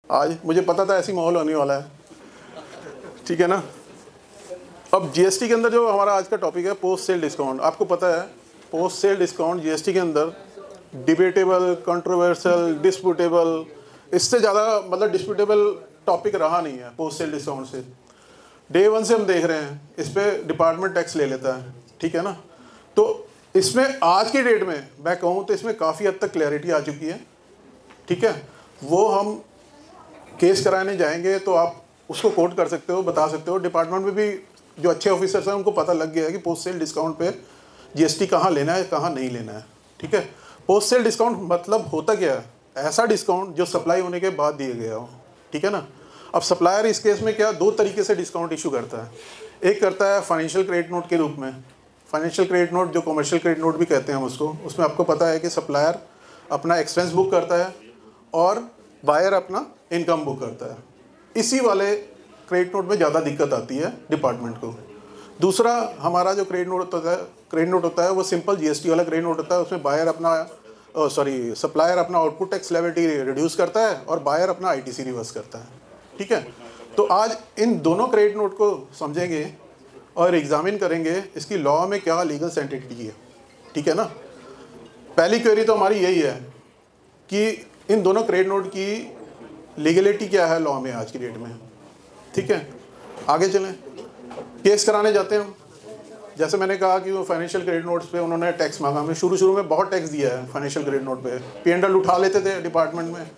आज मुझे पता था ऐसी माहौल होने वाला है, ठीक है ना। अब जीएसटी के अंदर जो हमारा आज का टॉपिक है पोस्ट सेल डिस्काउंट, आपको पता है पोस्ट सेल डिस्काउंट जीएसटी के अंदर डिबेटेबल, कंट्रोवर्शियल, डिस्प्यूटेबल, इससे ज़्यादा मतलब डिस्प्यूटेबल टॉपिक रहा नहीं है पोस्ट सेल डिस्काउंट से। डे वन से हम देख रहे हैं इस पर डिपार्टमेंट टैक्स ले लेता है, ठीक है ना। तो इसमें आज की डेट में मैं कहूँ तो इसमें काफ़ी हद तक क्लैरिटी आ चुकी है, ठीक है। वो हम केस कराने जाएंगे तो आप उसको कोट कर सकते हो, बता सकते हो। डिपार्टमेंट में भी जो अच्छे ऑफिसर्स हैं उनको पता लग गया है कि पोस्ट सेल डिस्काउंट पे जीएसटी कहाँ लेना है, कहाँ नहीं लेना है, ठीक है। पोस्ट सेल डिस्काउंट मतलब होता क्या है? ऐसा डिस्काउंट जो सप्लाई होने के बाद दिया गया हो, ठीक है ना। अब सप्लायर इस केस में क्या दो तरीके से डिस्काउंट इशू करता है। एक करता है फाइनेंशियल क्रेडिट नोट के रूप में। फाइनेंशियल क्रेडिट नोट जो कमर्शियल क्रेडिट नोट भी कहते हैं हम उसको, उसमें आपको पता है कि सप्लायर अपना एक्सपेंस बुक करता है और बायर अपना इनकम बुक करता है। इसी वाले क्रेडिट नोट में ज़्यादा दिक्कत आती है डिपार्टमेंट को। दूसरा हमारा जो क्रेडिट नोट होता है वो सिंपल जीएसटी वाला क्रेडिट नोट होता है। उसमें बायर अपना सप्लायर अपना आउटपुट टैक्स लायबिलिटी रिड्यूस करता है और बायर अपना आईटीसी रिवर्स करता है, ठीक है। तो आज इन दोनों क्रेडिट नोट को समझेंगे और एग्जामिन करेंगे इसकी लॉ में क्या लीगल सेंटिटी है, ठीक है ना। पहली क्वेरी तो हमारी यही है कि इन दोनों क्रेडिट नोट की लीगलिटी क्या है लॉ में आज की डेट में, ठीक है। आगे चलें, केस कराने जाते हैं हम। जैसे मैंने कहा कि वो फाइनेंशियल क्रेडिट नोट्स पे उन्होंने टैक्स मांगा। हमें शुरू में बहुत टैक्स दिया है फाइनेंशियल क्रेडिट नोट पे। P&L उठा लेते थे डिपार्टमेंट में,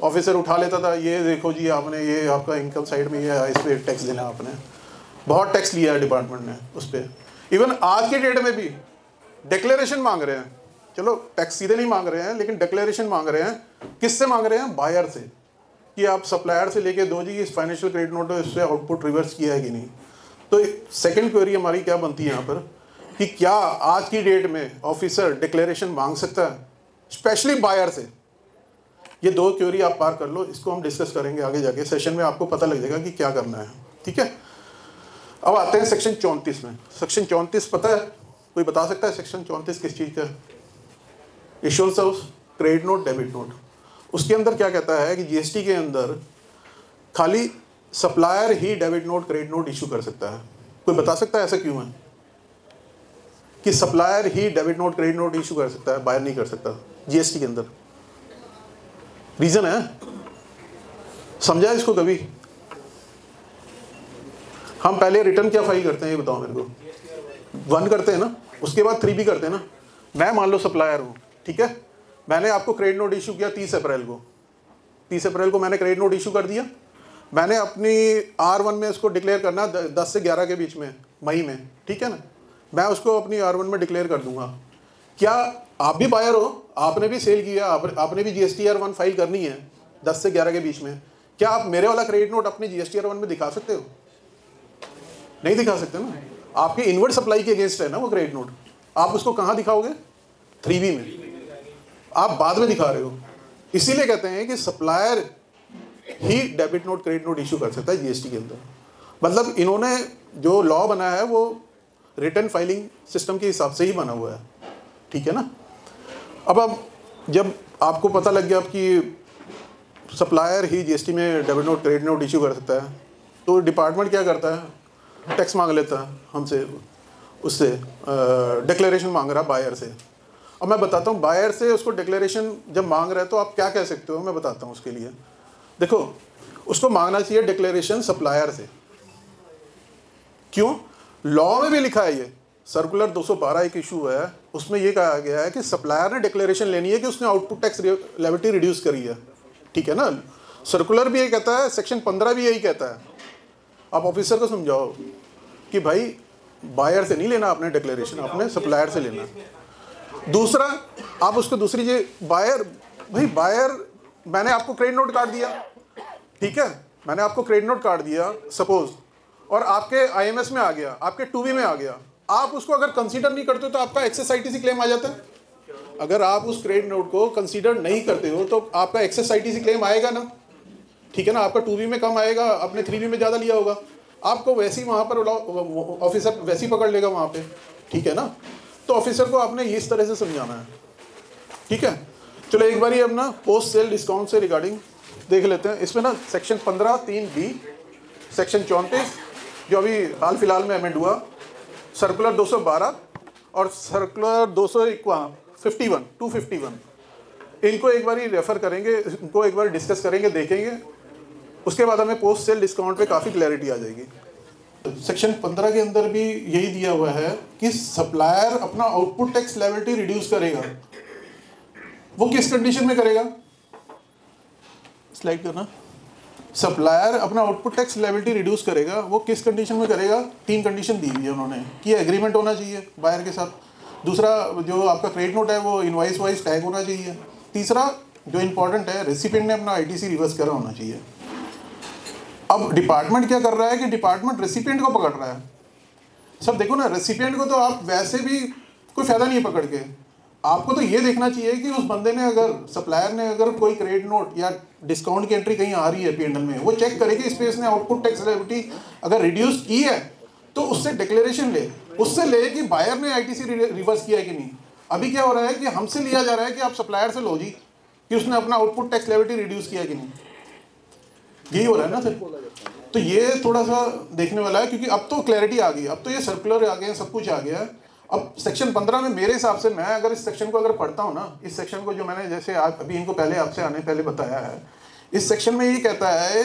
ऑफिसर उठा लेता था, ये देखो जी आपने ये आपका इनकम साइड में ये है, इस पर टैक्स देना आपने। बहुत टैक्स लिया है डिपार्टमेंट ने उस पर। इवन आज के डेट में भी डिक्लेरेशन मांग रहे हैं। चलो टैक्स सीधे नहीं मांग रहे हैं लेकिन डिक्लेरेशन मांग रहे हैं। किससे मांग रहे हैं? बायर से, कि आप सप्लायर से लेके दो जी इस फाइनेंशियल क्रेडिट नोट है, इससे आउटपुट रिवर्स किया है कि नहीं। तो सेकंड क्वेरी हमारी क्या बनती है यहाँ पर कि क्या आज की डेट में ऑफिसर डिक्लेरेशन मांग सकता है, स्पेशली बायर से? ये दो क्वेरी आप पार कर लो, इसको हम डिस्कस करेंगे आगे जाके सेशन में, आपको पता लग जाएगा कि क्या करना है, ठीक है। अब आते हैं सेक्शन 34 में। सेक्शन 34 पता है? कोई बता सकता है सेक्शन 34 किस चीज़ का है? Issuance of credit note, debit note. उसके अंदर क्या कहता है कि जीएसटी के अंदर खाली सप्लायर ही debit note, credit note issue कर सकता है। कोई बता सकता है ऐसा क्यों है कि सप्लायर ही debit note, credit note issue कर सकता है, बायर नहीं कर सकता? जीएसटी के अंदर रीजन है, समझा इसको कभी? हम पहले रिटर्न क्या फाइल करते हैं ये बताओ मेरे को। 1 करते हैं ना, उसके बाद 3 भी करते हैं ना। मैं मान लो सप्लायर हूँ, ठीक है। मैंने आपको क्रेडिट नोट इशू किया 30 अप्रैल को। 30 अप्रैल को मैंने क्रेडिट नोट इशू कर दिया। मैंने अपनी R1 में उसको डिक्लेयर करना 10 से 11 के बीच में, मई में, ठीक है ना। मैं उसको अपनी R1 में डिक्लेयर कर दूंगा। क्या आप भी बायर हो? आपने भी सेल किया, आपने भी GSTR1 फाइल करनी है 10 से 11 के बीच में। क्या आप मेरे वाला क्रेडिट नोट अपने GSTR1 में दिखा सकते हो? नहीं दिखा सकते ना। आपके इनवर्ड सप्लाई के अगेंस्ट है ना वो क्रेडिट नोट। आप उसको कहाँ दिखाओगे? 3B में। आप बाद में दिखा रहे हो। इसीलिए कहते हैं कि सप्लायर ही debit note, credit note issue कर सकता है जीएसटी के अंदर। मतलब इन्होंने जो लॉ बनाया है वो रिटर्न फाइलिंग सिस्टम के हिसाब से ही बना हुआ है, ठीक है ना। अब जब आपको पता लग गया कि सप्लायर ही जीएसटी में debit note, credit note issue कर सकता है, तो डिपार्टमेंट क्या करता है? टैक्स मांग लेता है हमसे, उससे डिक्लेरेशन मांग रहा है बायर से। अब मैं बताता हूँ बायर से उसको डिक्लेरेशन जब मांग रहा है तो आप क्या कह सकते हो, मैं बताता हूँ उसके लिए। देखो, उसको मांगना चाहिए डिक्लेरेशन सप्लायर से। क्यों? लॉ में भी लिखा है, ये सर्कुलर 212 एक इशू है, उसमें ये कहा गया है कि सप्लायर ने डिक्लेरेशन लेनी है कि उसने आउटपुट टैक्स लायबिलिटी रिड्यूस करी है, ठीक है ना। सर्कुलर भी यही कहता है, सेक्शन 15 भी यही कहता है। आप ऑफिसर को समझाओ कि भाई बायर से नहीं लेना आपने डिक्लेरेशन, आपने सप्लायर से लेना। दूसरा, आप उसको दूसरी चीज, बायर मैंने आपको क्रेडिट नोट कार्ड दिया, ठीक है, मैंने आपको क्रेडिट नोट कार्ड दिया सपोज, और आपके आईएमएस में आ गया, आपके 2B में आ गया। आप उसको अगर कंसीडर नहीं करते हो तो आपका एक्सेस आईटीसी क्लेम आ जाता है। अगर आप उस क्रेडिट नोट को कंसीडर नहीं करते हो तो आपका एक्सेस आईटीसी क्लेम आएगा ना, ठीक है ना। आपका 2B में कम आएगा, आपने 3B में ज़्यादा लिया होगा, आपको वैसे ही वहाँ पर ऑफिसर वैसे ही पकड़ लेगा वहाँ पे, ठीक है ना। तो ऑफिसर को आपने इस तरह से समझाना है, ठीक है। चलो एक बार ये अपना पोस्ट सेल डिस्काउंट से रिगार्डिंग देख लेते हैं। इसमें ना सेक्शन 15(3)(b), सेक्शन 34 जो अभी हाल फिलहाल में अमेंड हुआ, सर्कुलर 212 और सर्कुलर 251, इनको एक बार ही रेफर करेंगे, इनको एक बार डिस्कस करेंगे, देखेंगे। उसके बाद हमें पोस्ट सेल डिस्काउंट पे काफ़ी क्लैरिटी आ जाएगी। सेक्शन 15 के अंदर भी यही दिया हुआ है कि सप्लायर अपना आउटपुट टैक्स लायबिलिटी रिड्यूस करेगा। वो किस कंडीशन में करेगा, स्लाइड करना। सप्लायर अपना आउटपुट टैक्स लायबिलिटी रिड्यूस करेगा, वो किस कंडीशन में करेगा? 3 कंडीशन दी हुई है उन्होंने कि एग्रीमेंट होना चाहिए बायर के साथ, दूसरा जो आपका क्रेडिट नोट है वो इनवॉइस वाइज टैग होना चाहिए, तीसरा जो इंपॉर्टेंट है रेसिपिएंट ने अपना आईटीसी रिवर्स करा होना चाहिए। अब डिपार्टमेंट क्या कर रहा है कि डिपार्टमेंट रेसिपिएंट को पकड़ रहा है। सब देखो ना, रेसिपिएंट को तो आप वैसे भी कोई फायदा नहीं है पकड़ के, आपको तो ये देखना चाहिए कि उस बंदे ने अगर सप्लायर ने अगर कोई क्रेडिट नोट या डिस्काउंट की एंट्री कहीं आ रही है पीएनएल में, वो चेक करे कि इस पे इसने आउटपुट टैक्स लायबिलिटी अगर रिड्यूस की है तो उससे डिक्लेरेशन ले, उससे ले कि बायर ने आईटीसी रिवर्स किया है कि नहीं। अभी क्या हो रहा है कि हमसे लिया जा रहा है कि आप सप्लायर से लो जी कि उसने अपना आउटपुट टैक्स लायबिलिटी रिड्यूस किया है कि नहीं, यही हो रहा है ना सर। तो ये थोड़ा सा देखने वाला है, क्योंकि अब तो क्लैरिटी आ गई, अब तो ये सर्कुलर आ गए, सब कुछ आ गया है। अब सेक्शन 15 में मेरे हिसाब से, मैं अगर इस सेक्शन को अगर पढ़ता हूँ ना, इस सेक्शन को जो मैंने जैसे आज अभी इनको पहले आपसे आने पहले बताया है, इस सेक्शन में ये कहता है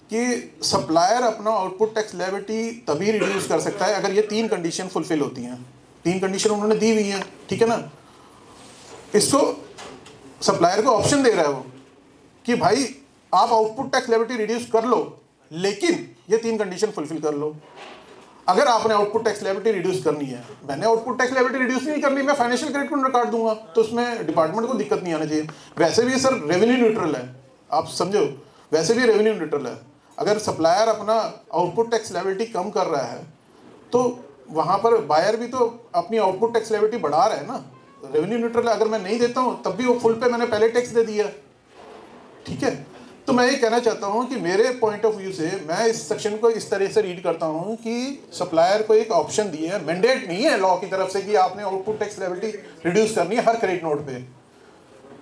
कि सप्लायर अपना आउटपुट टैक्स लायबिलिटी तभी रिड्यूस कर सकता है अगर ये 3 कंडीशन फुलफिल होती हैं। 3 कंडीशन उन्होंने दी हुई हैं, ठीक है ना। इसको सप्लायर को ऑप्शन दे रहा है वो कि भाई आप आउटपुट टैक्स लायबिलिटी रिड्यूस कर लो, लेकिन ये 3 कंडीशन फुलफिल कर लो। अगर आपने आउटपुट टैक्स लायबिलिटी रिड्यूस करनी है, मैंने आउटपुट टैक्स लायबिलिटी रिड्यूस नहीं करनी, मैं फाइनेंशियल क्रेडिट नोट काट दूंगा, तो उसमें डिपार्टमेंट को दिक्कत नहीं आना चाहिए। वैसे भी सर रेवेन्यू न्यूट्रल है, आप समझो, वैसे भी रेवेन्यू न्यूट्रल है। अगर सप्लायर अपना आउटपुट टैक्स लायबिलिटी कम कर रहा है तो वहाँ पर बायर भी तो अपनी आउटपुट टैक्स लायबिलिटी बढ़ा रहा है ना, रेवेन्यू न्यूट्रल है। अगर मैं नहीं देता हूँ तब भी वो फुल पे मैंने पहले टैक्स दे दिया, ठीक है। तो मैं ये कहना चाहता हूँ कि मेरे पॉइंट ऑफ व्यू से मैं इस सेक्शन को इस तरह से रीड करता हूँ कि सप्लायर को एक ऑप्शन दिए है, मैंडेट नहीं है लॉ की तरफ से कि आपने आउटपुट टैक्स लायबिलिटी रिड्यूस करनी है हर क्रेडिट नोट पे।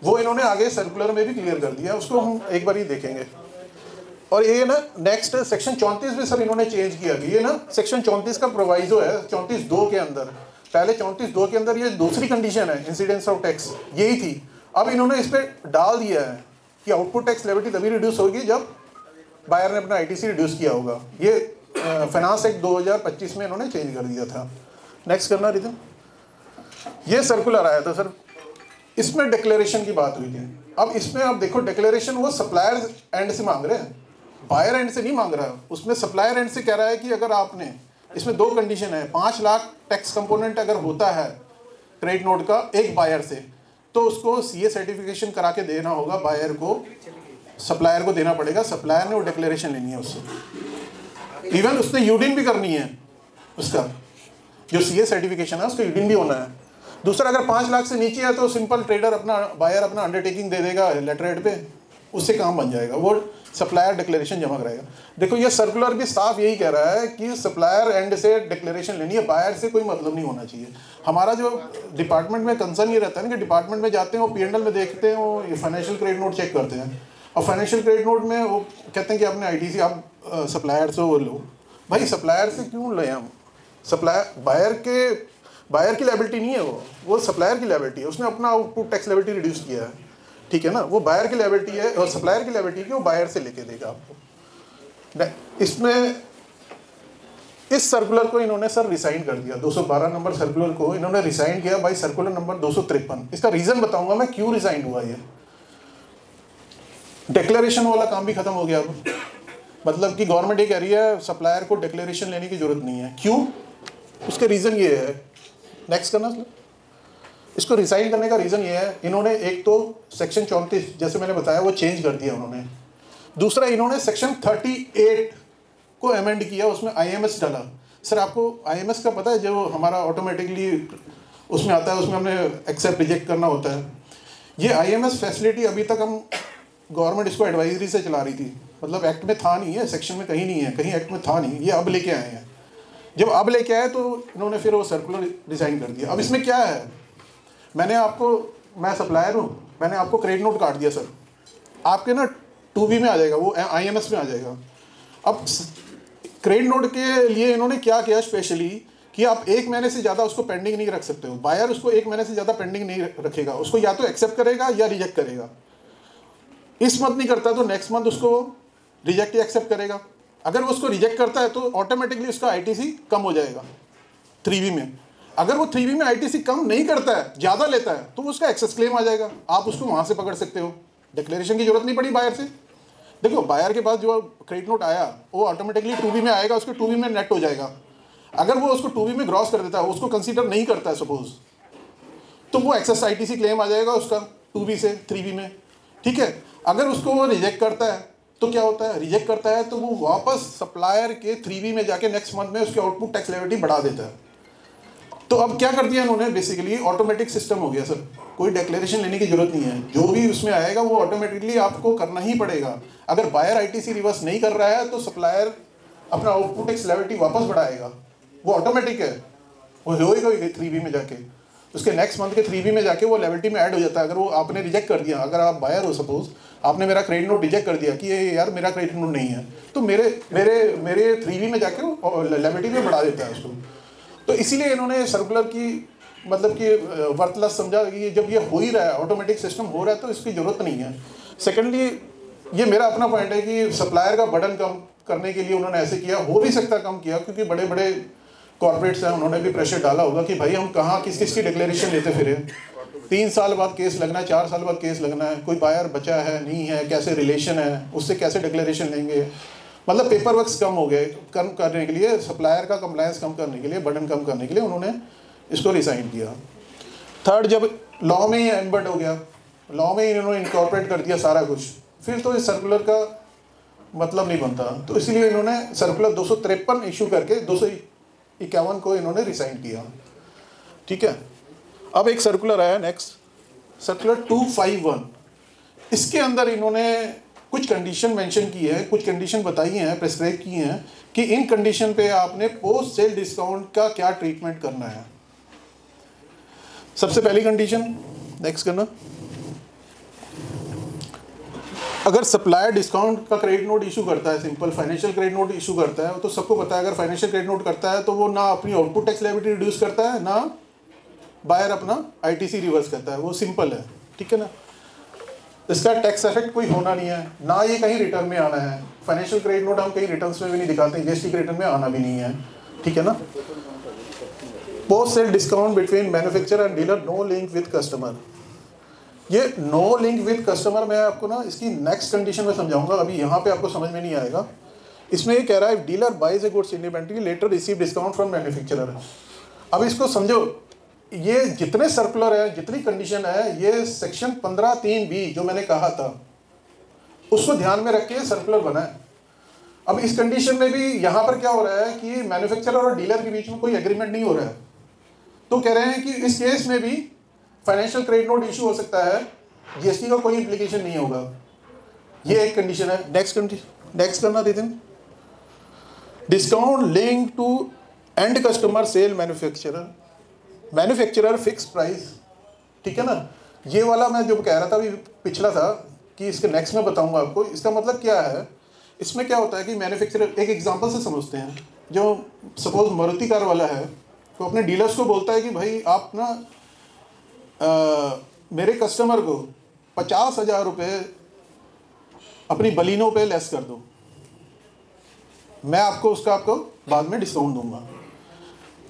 वो इन्होंने आगे सर्कुलर में भी क्लियर कर दिया, उसको हम एक बार ही देखेंगे। और ये ना नेक्स्ट सेक्शन 34 में सर इन्होंने चेंज किया कि ये ना सेक्शन 34 का प्रोवाइजो है 34(2) के अंदर, पहले 34(2) के अंदर ये दूसरी कंडीशन है इंसिडेंस ऑफ टैक्स, यही थी। अब इन्होंने इस पर डाल दिया है कि आउटपुट टैक्स लायबिलिटी तभी रिड्यूस होगी जब बायर ने अपना आईटीसी रिड्यूस किया होगा। ये फाइनेंस एक्ट 2025 में इन्होंने चेंज कर दिया था। नेक्स्ट करना रिदम। ये सर्कुलर आया था सर, इसमें डिक्लेरेशन की बात हुई थी। अब इसमें आप देखो डिक्लेरेशन वो सप्लायर एंड से मांग रहे हैं, बायर एंड से नहीं मांग रहा है। उसमें सप्लायर एंड से कह रहा है कि अगर आपने, इसमें 2 कंडीशन है, 5 लाख टैक्स कंपोनेंट अगर होता है क्रेडिट नोट का एक बायर से, तो उसको सीए सर्टिफिकेशन करा के देना होगा बायर को, सप्लायर को देना पड़ेगा। सप्लायर ने वो डिक्लेरेशन लेनी है उससे, इवन उसने यूडिन भी करनी है, उसका जो सीए सर्टिफिकेशन है उसका यूडिन भी होना है। दूसरा, अगर 5 लाख से नीचे है तो सिंपल ट्रेडर अपना बायर अपना अंडरटेकिंग दे देगा लेटर हेड पे, उससे काम बन जाएगा, वो सप्लायर डिक्लेरेशन जमा कराएगा। देखो ये सर्कुलर भी साफ यही कह रहा है कि सप्लायर एंड से डिक्लेरेशन लेनी है, बायर से कोई मतलब नहीं होना चाहिए। हमारा जो डिपार्टमेंट में कंसर्न ये रहता है ना कि डिपार्टमेंट में जाते हैं, वो पीएनएल में देखते हैं, वो ये फाइनेंशियल क्रेडिट नोट चेक करते हैं, और फाइनेंशियल क्रेडिट नोट में वो कहते हैं कि आपने आईटीसी आप सप्लायर से वो लो। भाई सप्लायर से क्यों लें हम? सप्लायर बायर की लायबिलिटी नहीं है, वो सप्लायर की लायबिलिटी है। उसने अपना आउटपुट टैक्स लायबिलिटी रिड्यूस किया है, ठीक है ना, वो बायर की लायबिलिटी है और सप्लायर की लायबिलिटी है वो बायर से लेके देगा आपको। इसमें इस सर्कुलर को इन्होंने सर रिसाइन कर दिया, 212 नंबर सर्कुलर को इन्होंने रिसाइन किया बाई सर्कुलर नंबर 253। इसका रीजन बताऊंगा मैं क्यों रिसाइन हुआ। ये डिक्लेरेशन वाला काम भी खत्म हो गया अब, मतलब कि गवर्नमेंट ये कह रही है सप्लायर को डिक्लेरेशन लेने की जरूरत नहीं है। क्यों? उसके रीजन ये है, नेक्स्ट करना सर। इसको रिसाइन करने का रीज़न ये है, इन्होंने एक तो सेक्शन 34 जैसे मैंने बताया वो चेंज कर दिया उन्होंने। दूसरा, इन्होंने सेक्शन 38 को अमेंड किया, उसमें आईएमएस डाला। सर आपको आईएमएस का पता है, जो हमारा ऑटोमेटिकली उसमें आता है, उसमें हमने एक्सेप्ट रिजेक्ट करना होता है। ये आईएमएस फैसिलिटी अभी तक हम गवर्नमेंट इसको एडवाइजरी से चला रही थी, मतलब एक्ट में था नहीं है, सेक्शन में कहीं नहीं है, कहीं एक्ट में था नहीं, ये अब लेके आए हैं। जब अब लेके आए तो इन्होंने फिर वो सर्कुलर डिज़ाइन कर दिया। अब इसमें क्या है, मैं सप्लायर हूँ, मैंने आपको क्रेडिट नोट काट दिया सर, आपके ना 2B में आ जाएगा, वो IMS में आ जाएगा। अब क्रेडिट नोट के लिए इन्होंने क्या किया स्पेशली कि आप 1 महीने से ज़्यादा उसको पेंडिंग नहीं रख सकते हो। बायर उसको 1 महीने से ज़्यादा पेंडिंग नहीं रखेगा, उसको या तो एक्सेप्ट करेगा या रिजेक्ट करेगा। इस मंथ नहीं करता तो नेक्स्ट मंथ उसको रिजेक्ट या एक्सेप्ट करेगा। अगर वो उसको रिजेक्ट करता है तो ऑटोमेटिकली उसका ITC कम हो जाएगा 3B में। अगर वो 3B में ITC कम नहीं करता है, ज़्यादा लेता है, तो उसका एक्सेस क्लेम आ जाएगा, आप उसको वहाँ से पकड़ सकते हो। डिक्लेरेशन की जरूरत नहीं पड़ी बायर से। देखो बायर के पास जो क्रेडिट नोट आया वो ऑटोमेटिकली 2B में आएगा, उसको 2B में नेट हो जाएगा। अगर वो उसको 2B में क्रॉस कर देता है, उसको कंसीडर नहीं करता है सपोज, तो वो एक्सेस ITC क्लेम आ जाएगा उसका 2B से 3B में, ठीक है। अगर उसको वो रिजेक्ट करता है तो क्या होता है, रिजेक्ट करता है तो वो वापस सप्लायर के 3B में जाके नेक्स्ट मंथ में उसके आउटपुट टैक्स लायबिलिटी बढ़ा देता है। तो अब क्या कर दिया इन्होंने, बेसिकली ऑटोमेटिक सिस्टम हो गया सर, कोई डिक्लेरेशन लेने की जरूरत नहीं है, जो भी उसमें आएगा वो ऑटोमेटिकली आपको करना ही पड़ेगा। अगर बायर ITC रिवर्स नहीं कर रहा है तो सप्लायर अपना आउटपुट टैक्स लायबिलिटी वापस बढ़ाएगा, वो ऑटोमेटिक है, वो होएगा 3B में जाके, उसके नेक्स्ट मंथ के 3B में जाके वो लायबिलिटी में ऐड हो जाता है। अगर वो आपने रिजेक्ट कर दिया, अगर आप बायर हो सपोज, आपने मेरा क्रेडिट नोट रिजेक्ट कर दिया कि ये यार मेरा क्रेडिट नोट नहीं है, तो मेरे 3B में जाके वो लायबिलिटी में बढ़ा देता है उसको। तो इसीलिए इन्होंने सर्कुलर की मतलब कि वर्थलेस समझा कि जब ये हो ही रहा है, ऑटोमेटिक सिस्टम हो रहा है, तो इसकी ज़रूरत नहीं है। सेकेंडली ये मेरा अपना पॉइंट है कि सप्लायर का बर्डन कम करने के लिए उन्होंने ऐसे किया, हो भी सकता कम किया क्योंकि बड़े बड़े कॉर्पोरेट्स हैं, उन्होंने भी प्रेशर डाला होगा कि भाई हम कहाँ किस किस की डिक्लेरेशन लेते फिरे, 3 साल बाद केस लगना है, 4 साल बाद केस लगना है, कोई बायर बचा है नहीं है, कैसे रिलेशन है, उससे कैसे डिक्लेरेशन लेंगे। मतलब पेपर वर्क कम हो गए, कम करने के लिए, सप्लायर का कंप्लायंस कम करने के लिए, बर्डन कम करने के लिए उन्होंने इसको रिसाइन किया। थर्ड, जब लॉ में ही एम्बेड हो गया, लॉ में ही इन्होंने इनकॉर्पोरेट कर दिया सारा कुछ, फिर तो इस सर्कुलर का मतलब नहीं बनता। तो इसीलिए इन्होंने सर्कुलर 253 इशू करके 251 को इन्होंने रिसाइन किया, ठीक है। अब एक सर्कुलर आया नेक्स्ट, सर्कुलर 251। इसके अंदर इन्होंने कुछ कंडीशन मेंशन की है, कुछ कंडीशन बताई हैं, प्रेस्क्राइब की हैं कि इन कंडीशन पे आपने पोस्ट सेल डिस्काउंट का क्या ट्रीटमेंट करना है। सबसे पहली कंडीशन, नेक्स्ट करना, अगर सप्लायर डिस्काउंट का क्रेडिट नोट इशू करता है, simple financial credit note issue करता है, तो सबको पता है अगर फाइनेंशियल क्रेडिट नोट करता है तो वो ना अपनी आउटपुट टैक्स लायबिलिटी रिड्यूस करता है, ना बायर अपना ITC रिवर्स करता है, वो सिंपल है, ठीक है ना। इसका टैक्स इफेक्ट कोई होना नहीं है, ना ये कहीं रिटर्न में आना है। फाइनेंशियल क्रेडिट नोट हम कहीं रिटर्न्स में भी नहीं दिखाते, GST के रिटर्न में आना भी नहीं है, ठीक है ना। Post sale discount between manufacturer and dealer, no link with customer. ये नो लिंक विद कस्टमर मैं आपको ना इसकी नेक्स्ट कंडीशन में समझाऊंगा, अभी यहाँ पे आपको समझ में नहीं आएगा। इसमें ये कह रहा है dealer buys a goods independently later receive discount from manufacturer. अब इसको समझो, ये जितने सर्कुलर है, जितनी कंडीशन है, ये सेक्शन 15(3)(b जो मैंने कहा था उसको ध्यान में रख के सर्कुलर बना है। अब इस कंडीशन में भी यहाँ पर क्या हो रहा है कि मैन्युफैक्चरर और डीलर के बीच में कोई एग्रीमेंट नहीं हो रहा है, तो कह रहे हैं कि इस केस में भी फाइनेंशियल क्रेडिट नोट इशू हो सकता है, GST का कोई इम्प्लीकेशन नहीं होगा। ये एक कंडीशन है। नेक्स्ट करना रिदिन, discount link to end customer sale manufacturer fix price, ठीक है ना। ये वाला मैं जो कह रहा था अभी पिछला था कि इसके नेक्स्ट में बताऊंगा आपको। इसका मतलब क्या है, इसमें क्या होता है कि मैन्युफैक्चरर, एक एग्जांपल से समझते हैं, जो सपोज मारुति कार वाला है तो अपने डीलर्स को बोलता है कि भाई आप ना मेरे कस्टमर को 50,000 रुपये अपनी बलिनो पे लेस कर दो, मैं आपको बाद में डिस्काउंट दूंगा।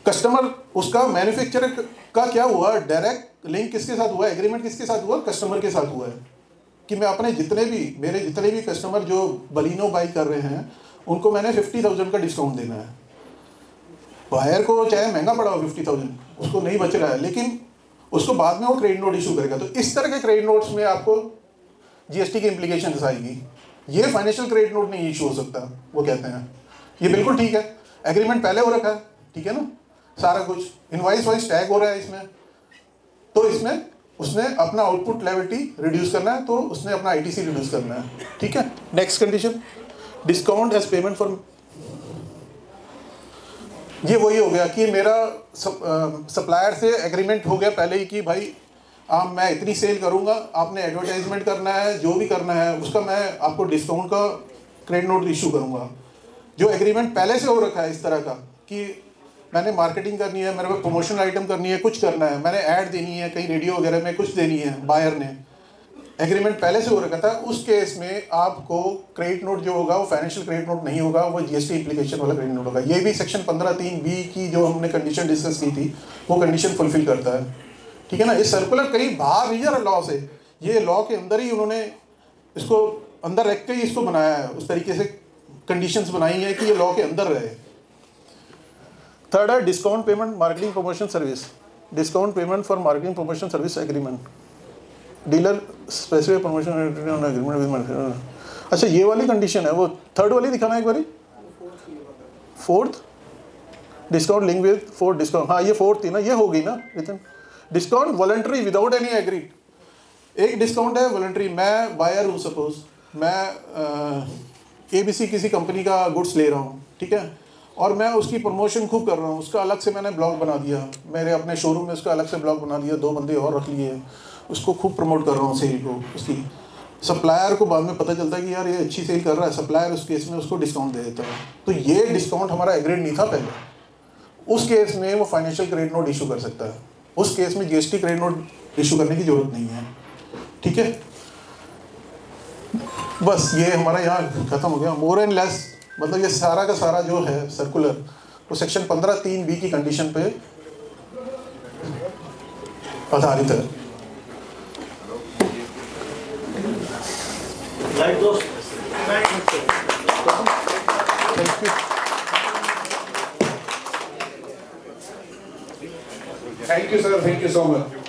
कस्टमर उसका मैन्युफैक्चरर का क्या हुआ, डायरेक्ट लिंक किसके साथ हुआ, एग्रीमेंट किसके साथ हुआ, कस्टमर के साथ हुआ है कि मैं अपने मेरे जितने भी कस्टमर जो बलिनो बाई कर रहे हैं उनको मैंने 50,000 का डिस्काउंट देना है। बायर को चाहे महंगा पड़ा हो 50,000, उसको नहीं बच रहा है, लेकिन उसको बाद में वो क्रेडिट नोट इशू करेगा। तो इस तरह के क्रेडिट नोट्स में आपको GST की इम्प्लीकेशन आएगी। ये फाइनेंशियल क्रेडिट नोट नहीं इशू हो सकता, वो कहते हैं। ये बिल्कुल ठीक है, एग्रीमेंट पहले हो रखा है, ठीक है ना, सारा कुछ इनवाइस वाइस टैग हो रहा है इसमें, तो इसमें उसने अपना आउटपुट लायबिलिटी रिड्यूस करना है, तो उसने अपना ITC रिड्यूस करना है, ठीक है। Next condition, discount as payment for, ये वही हो गया कि मेरा सप्लायर से एग्रीमेंट हो गया पहले ही कि भाई आप मैं इतनी सेल करूँगा, आपने एडवर्टाइजमेंट करना है, जो भी करना है उसका मैं आपको डिस्काउंट का क्रेडिट नोट इशू करूँगा। जो एग्रीमेंट पहले से हो रखा है इस तरह का कि मैंने मार्केटिंग करनी है, मेरे को प्रमोशनल आइटम करनी है, कुछ करना है, मैंने ऐड देनी है, कहीं रेडियो वगैरह में कुछ देनी है, बायर ने एग्रीमेंट पहले से हो रखा था, उस केस में आपको क्रेडिट नोट जो होगा वो फाइनेंशियल क्रेडिट नोट नहीं होगा, वो जीएसटी इम्प्लीकेशन वाला क्रेडिट नोट होगा। ये भी सेक्शन 15(3)(b) की जो हमने कंडीशन डिस्कस की थी वो कंडीशन फुलफिल करता है, ठीक है ना। ये सर्कुलर कहीं बाहर नहीं जा रहा लॉ से, ये लॉ के अंदर ही उन्होंने इसको अंदर रख के ही इसको बनाया है, उस तरीके से कंडीशंस बनाई है कि ये लॉ के अंदर रहे। थर्ड है discount payment marketing promotion service, discount payment for marketing promotion service agreement, dealer specific promotion agreement with. अच्छा ये वाली कंडीशन है, वो थर्ड वाली दिखाना एक बारी। Fourth discount link with fourth discount, हाँ ये फोर्थ थी ना, ये होगी ना return. Discount voluntary without any agreed, एक डिस्काउंट है वॉलंटरी। मैं बायर हूँ, सपोज मैं ABC किसी कंपनी का गुड्स ले रहा हूँ, ठीक है, और मैं उसकी प्रमोशन खूब कर रहा हूँ, उसका अलग से मैंने ब्लॉग बना दिया, मेरे अपने शोरूम में उसका अलग से ब्लॉग बना दिया, 2 बंदे और रख लिए, उसको खूब प्रमोट कर रहा हूँ सेल को उसकी। सप्लायर को बाद में पता चलता है कि यार ये अच्छी सेल कर रहा है, सप्लायर उस केस में उसको डिस्काउंट दे देता है, तो ये डिस्काउंट हमारा एग्रीड नहीं था पहले, उस केस में वो फाइनेंशियल क्रेडिट नोट इशू कर सकता है, उस केस में GST क्रेडिट नोट इशू करने की जरूरत नहीं है, ठीक है। बस ये हमारा यहाँ खत्म हो गया, मोर एंड लेस, मतलब ये सारा का सारा जो है सर्कुलर वो सेक्शन 15(3)(b) की कंडीशन पे आधारित है। Thank you, sir. Thank you so much.